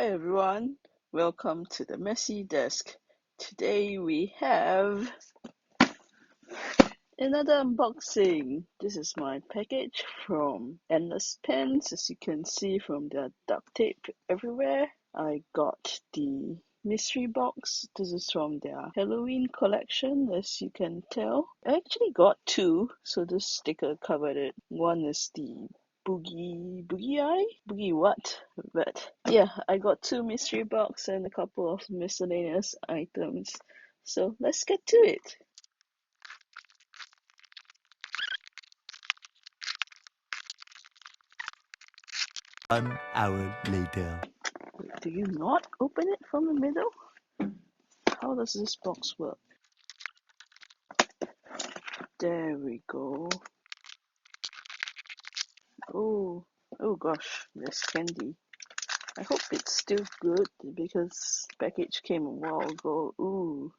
Hi everyone, welcome to the Messy Desk. Today we have another unboxing. This is my package from Endless Pens. As you can see from the duct tape everywhere, I got the mystery box. This is from their Halloween collection, as you can tell. I actually got two, so this sticker covered it. One is the boogie what? But yeah, I got two mystery box and a couple of miscellaneous items. So let's get to it. 1 hour later. Do you not open it from the middle? How does this box work? There we go. Oh gosh, there's candy. I hope it's still good because the package came a while ago. Ooh,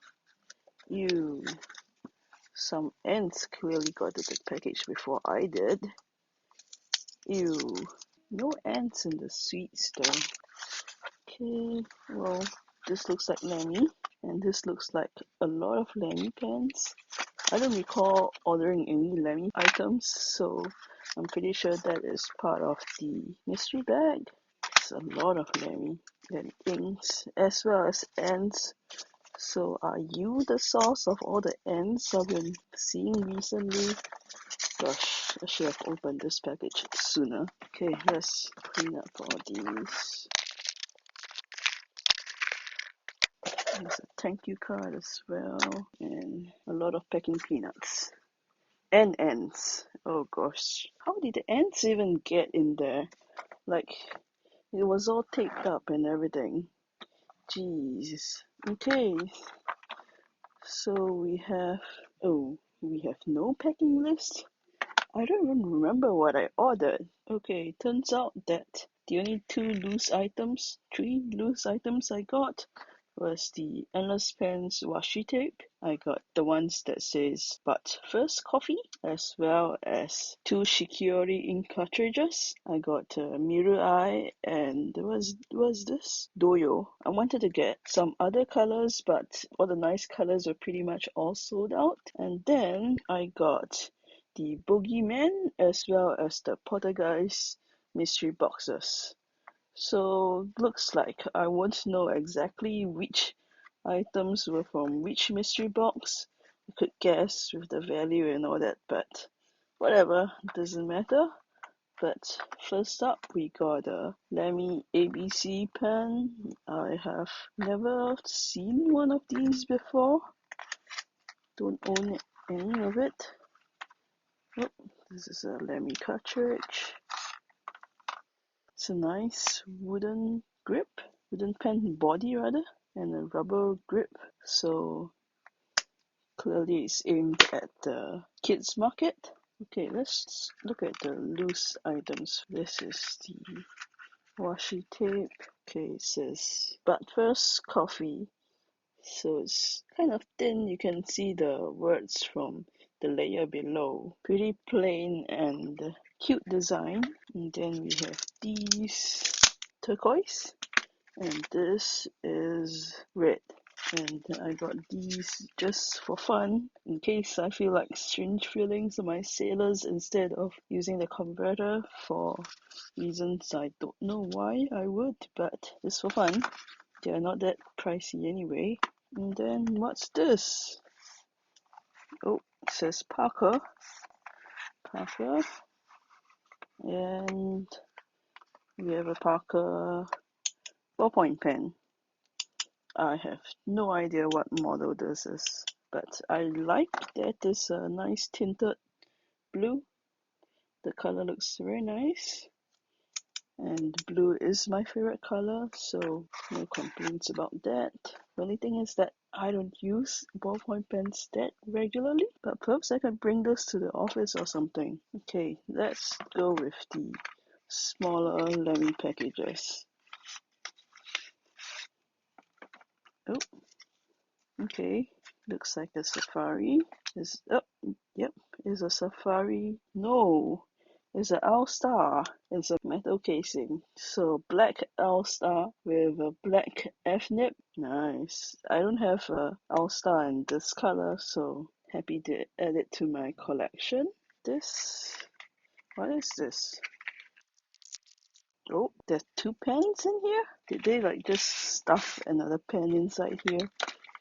ew. Some ants clearly got the package before I did. Ew. No ants in the sweets though. Okay, well, this looks like Lamy, and this looks like a lot of Lamy pens. I don't recall ordering any Lamy items, so I'm pretty sure that is part of the mystery bag. It's a lot of Lamy and inks, as well as ants. So are you the source of all the ants I've been seeing recently? Gosh, I should have opened this package sooner. Okay, let's clean up all these. There's a thank you card as well, and a lot of packing peanuts. And ants. Oh gosh. How did the ants even get in there? Like, it was all taped up and everything. Jeez. Okay. So we have no packing list. I don't even remember what I ordered. Okay, turns out that the only three loose items I got was the Endless Pens washi tape. I got the ones that says "But first coffee," as well as two Shikiori ink cartridges. I got Mirai and was this Doyo. I wanted to get some other colors, but all the nice colors were pretty much all sold out. And then I got the Boogeyman as well as the Poltergeist mystery boxes. So looks like I won't know exactly which items were from which mystery box. I could guess with the value and all that, but whatever, doesn't matter. But first up, we got a Lamy ABC pen. I have never seen one of these before. Don't own any of it. Oh, this is a Lamy cartridge. It's a nice wooden pen body rather, and a rubber grip. So clearly it's aimed at the kids market. Okay, let's look at the loose items. This is the washi tape. Okay, it says "But first coffee." So it's kind of thin. You can see the words from the layer below. Pretty plain and cute design. And then we have these turquoise, and this is red. And I got these just for fun, in case I feel like strange feelings on my sailors instead of using the converter for reasons I don't know why I would, but just for fun. They're not that pricey anyway. And then what's this? Oh, it says Parker. And we have a Parker ballpoint pen. I have no idea what model this is, but I like that it's a nice tinted blue. The color looks very nice, and blue is my favorite color, so no complaints about that. The only thing is that I don't use ballpoint pens that regularly, but perhaps I could bring this to the office or something. Okay, let's go with the smaller Lamy packages. Oh, okay, looks like a safari. Yep, is a safari. No, It's an All-Star. It's a metal casing. So black All-Star with a black F-nib. Nice. I don't have a All-Star in this color, so happy to add it to my collection. What is this? Oh, there's 2 pens in here? Did they like just stuff another pen inside here?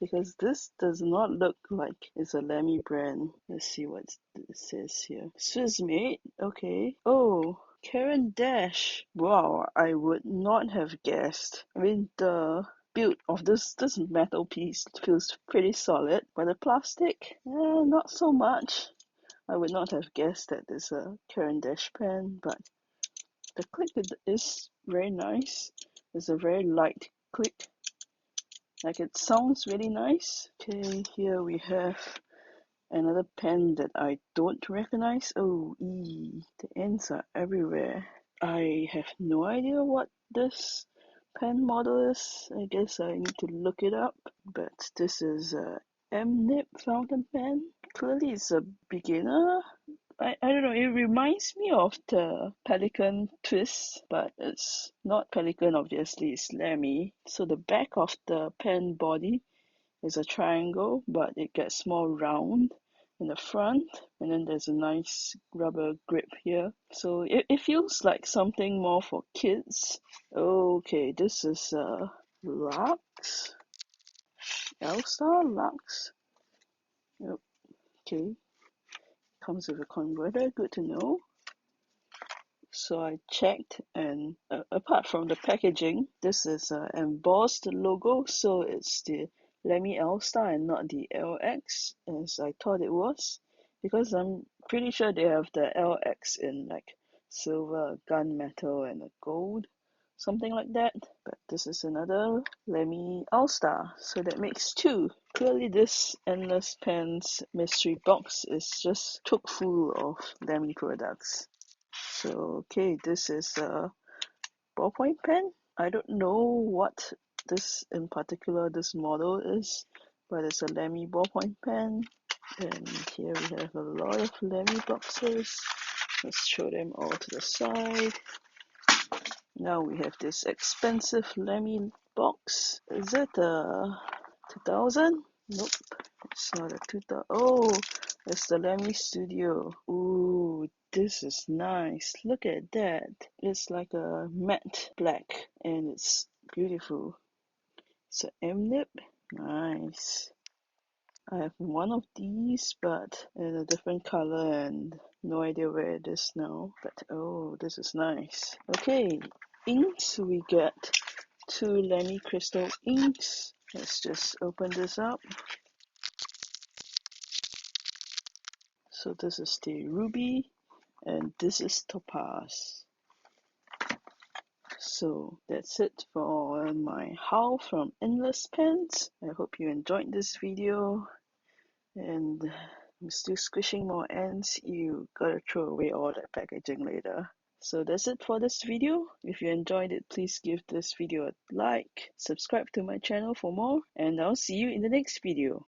Because this does not look like it's a Lamy brand. Let's see what it says here. Swiss made? Okay. Oh, Caran d'Ache. Wow, I would not have guessed. I mean, the build of this metal piece feels pretty solid, but the plastic, not so much. I would not have guessed that it's a Caran d'Ache pen, but the click is very nice. It's a very light click. Like it sounds really nice. Okay, here we have another pen that I don't recognize. Oh, the ends are everywhere. I have no idea what this pen model is. I guess I need to look it up. But this is a M-nib fountain pen. Clearly it's a beginner. I don't know, it reminds me of the Pelican twist, but it's not Pelican, obviously, it's Lamy. So the back of the pen body is a triangle, but it gets more round in the front, and then there's a nice rubber grip here. So it feels like something more for kids. Okay, this is Lux. L-Star Lux. Okay, comes with a converter, good to know. So I checked, and apart from the packaging, this is an embossed logo, so it's the Lamy L-Star and not the LX as I thought it was, because I'm pretty sure they have the LX in like silver, gunmetal, and a gold, something like that. But this is another Lamy All-Star, so that makes 2. Clearly this Endless Pens mystery box is just chock full of Lamy products. So, okay, this is a ballpoint pen. I don't know what this in particular, this model is, but it's a Lamy ballpoint pen. And here we have a lot of Lamy boxes. Let's show them all to the side. Now we have this expensive Lamy box. Is it a 2000? Nope, it's not a 2000. Oh, it's the Lamy Studio. Ooh, this is nice. Look at that. It's like a matte black and it's beautiful. It's an M-nib. Nice. I have one of these, but in a different color and no idea where it is now. But oh, this is nice. Okay, inks. We get 2 Lamy Crystal inks. Let's just open this up. So this is the Ruby and this is Topaz. So that's it for my haul from Endless Pens. I hope you enjoyed this video, and I'm still squishing more ends. You gotta throw away all that packaging later. So that's it for this video. If you enjoyed it, please give this video a like, subscribe to my channel for more, and I'll see you in the next video.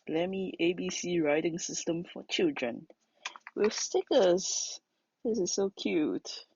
Lamy ABC writing system for children with stickers. This is so cute.